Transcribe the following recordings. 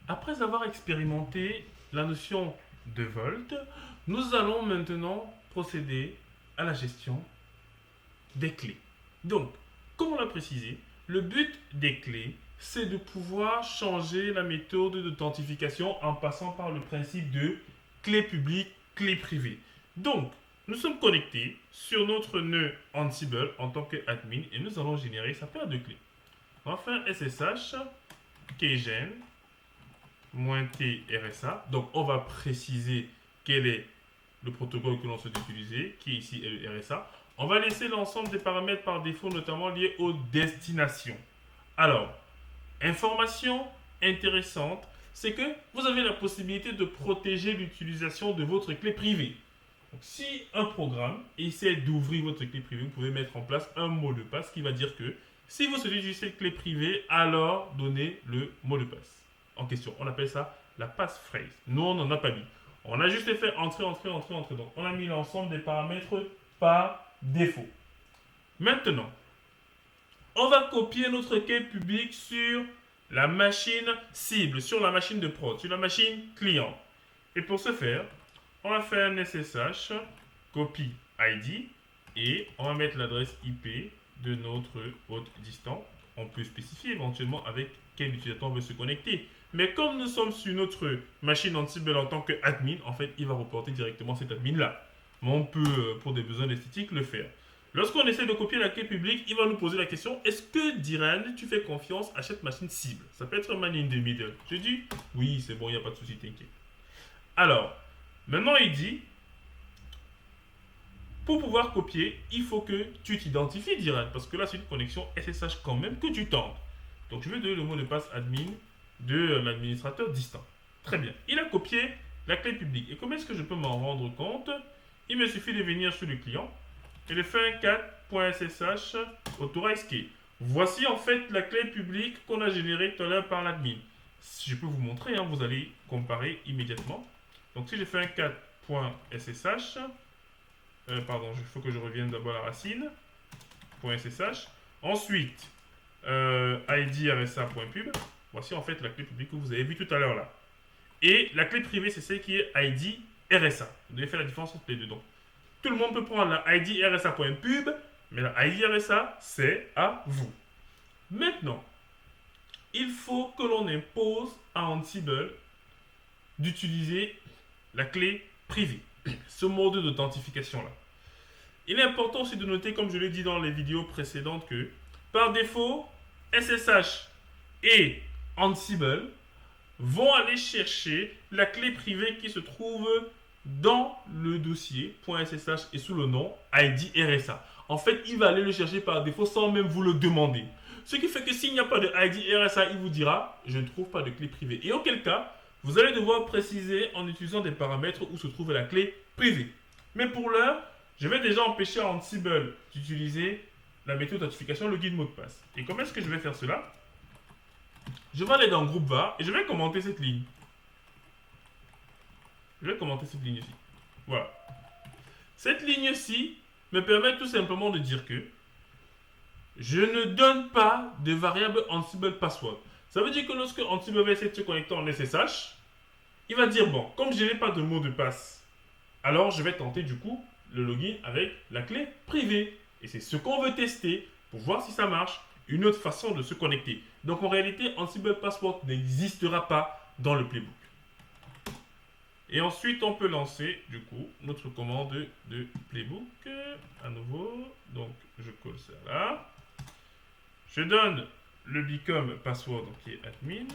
Après avoir expérimenté la notion de volt, nous allons maintenant procéder à la gestion des clés. Donc, comme on l'a précisé, le but des clés, c'est de pouvoir changer la méthode d'authentification en passant par le principe de clé publique, clé privée. Donc, nous sommes connectés sur notre nœud Ansible en tant qu'admin et nous allons générer sa paire de clés. On va faire SSH kgen -t RSA. Donc, on va préciser quel est le protocole que l'on souhaite utiliser, qui ici est le RSA. On va laisser l'ensemble des paramètres par défaut, notamment liés aux destinations. Alors, information intéressante, c'est que vous avez la possibilité de protéger l'utilisation de votre clé privée. Donc, si un programme essaie d'ouvrir votre clé privée, vous pouvez mettre en place un mot de passe qui va dire que si vous souhaitez utiliser cette clé privée, alors donnez le mot de passe en question. On appelle ça la passphrase. Nous, on n'en a pas mis. On a juste fait entrer, entrer, entrer, entrer. Donc, on a mis l'ensemble des paramètres par défaut. Maintenant, on va copier notre clé publique sur la machine cible, sur la machine de prod, sur la machine client. Et pour ce faire, on va faire un SSH copy ID et on va mettre l'adresse IP de notre hôte distant. On peut spécifier éventuellement avec quel utilisateur on veut se connecter. Mais comme nous sommes sur notre machine Ansible en tant qu'admin, en fait, il va reporter directement cet admin-là. Mais on peut, pour des besoins esthétiques, le faire. Lorsqu'on essaie de copier la clé publique, il va nous poser la question, est-ce que, Diran, tu fais confiance à cette machine cible? Ça peut être un man in the middle. Je dis, oui, c'est bon, il n'y a pas de souci, t'inquiète. Alors, maintenant il dit, pour pouvoir copier, il faut que tu t'identifies, Diran, parce que là, c'est une connexion SSH quand même que tu tentes. Donc, je vais donner le mot de passe admin de l'administrateur distant. Très bien. Il a copié la clé publique. Et comment est-ce que je peux m'en rendre compte? Il me suffit de venir sur le client et de faire un cat.ssh authorize key. Voici en fait la clé publique qu'on a générée tout à l'heure par l'admin. Je peux vous montrer, hein, vous allez comparer immédiatement. Donc si je fais un cat.ssh, pardon, il faut que je revienne d'abord à la racine, .ssh. Ensuite, id rsa.pub. Voici en fait la clé publique que vous avez vue tout à l'heure là. Et la clé privée, c'est celle qui est id rsa. Vous devez faire la différence entre les deux. Donc, tout le monde peut prendre la id rsa.pub, mais la id rsa, c'est à vous. Maintenant, il faut que l'on impose à Ansible d'utiliser la clé privée, ce mode d'authentification-là. Il est important aussi de noter, comme je l'ai dit dans les vidéos précédentes, que par défaut, SSH et Ansible vont aller chercher la clé privée qui se trouve dans le dossier .ssh et sous le nom ID RSA. En fait, il va aller le chercher par défaut sans même vous le demander. Ce qui fait que s'il n'y a pas de ID RSA, il vous dira je ne trouve pas de clé privée. Et auquel cas, vous allez devoir préciser en utilisant des paramètres où se trouve la clé privée. Mais pour l'heure, je vais déjà empêcher Ansible d'utiliser la méthode d'authentification login mot de passe. Et comment est-ce que je vais faire cela? Je vais aller dans groupe var et je vais commenter cette ligne. Je vais commenter cette ligne ici. Voilà. Cette ligne-ci me permet tout simplement de dire que je ne donne pas de variable Ansible password. Ça veut dire que lorsque Ansible va essayer de se connecter en SSH, il va dire bon, comme je n'ai pas de mot de passe, alors je vais tenter du coup le login avec la clé privée. Et c'est ce qu'on veut tester pour voir si ça marche. Une autre façon de se connecter. Donc en réalité, Ansible Password n'existera pas dans le playbook. Et ensuite, on peut lancer du coup notre commande de playbook à nouveau. Donc je colle ça là. Je donne le become password donc, qui est admin.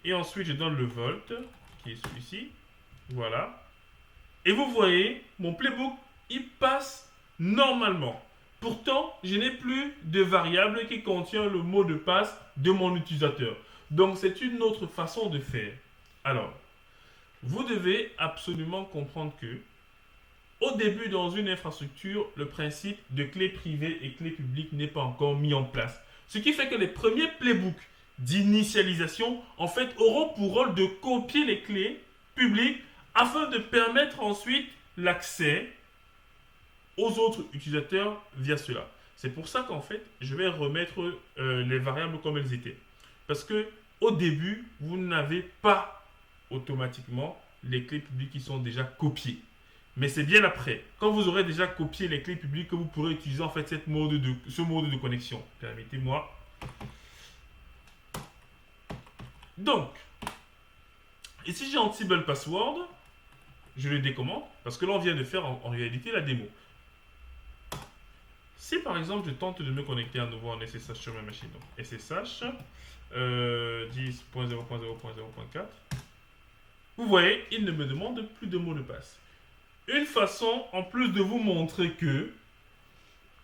Et ensuite, je donne le volt qui est celui-ci. Voilà. Et vous voyez, mon playbook, il passe normalement. Pourtant, je n'ai plus de variable qui contient le mot de passe de mon utilisateur. Donc, c'est une autre façon de faire. Alors, vous devez absolument comprendre que, au début, dans une infrastructure, le principe de clé privée et clé publique n'est pas encore mis en place. Ce qui fait que les premiers playbooks d'initialisation, en fait, auront pour rôle de copier les clés publiques afin de permettre ensuite l'accès aux autres utilisateurs via cela. C'est pour ça qu'en fait, je vais remettre les variables comme elles étaient. Parce que au début, vous n'avez pas automatiquement les clés publiques qui sont déjà copiées. Mais c'est bien après, quand vous aurez déjà copié les clés publiques, que vous pourrez utiliser en fait ce mode de connexion. Permettez-moi. Donc, ici j'ai Ansible Password. Je le décommande parce que là on vient de faire en réalité la démo. Si par exemple je tente de me connecter à nouveau en SSH sur ma machine, donc SSH 10.0.0.0.4, vous voyez, il ne me demande plus de mot de passe. Une façon en plus de vous montrer que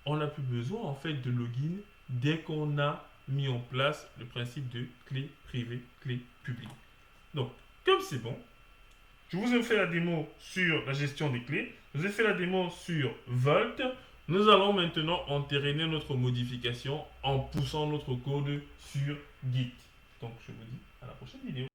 on n'a plus besoin en fait de login dès qu'on a mis en place le principe de clé privée, clé publique. Donc, comme c'est bon, je vous ai fait la démo sur la gestion des clés. Je vous ai fait la démo sur Vault. Nous allons maintenant entériner notre modification en poussant notre code sur Git. Donc, je vous dis à la prochaine vidéo.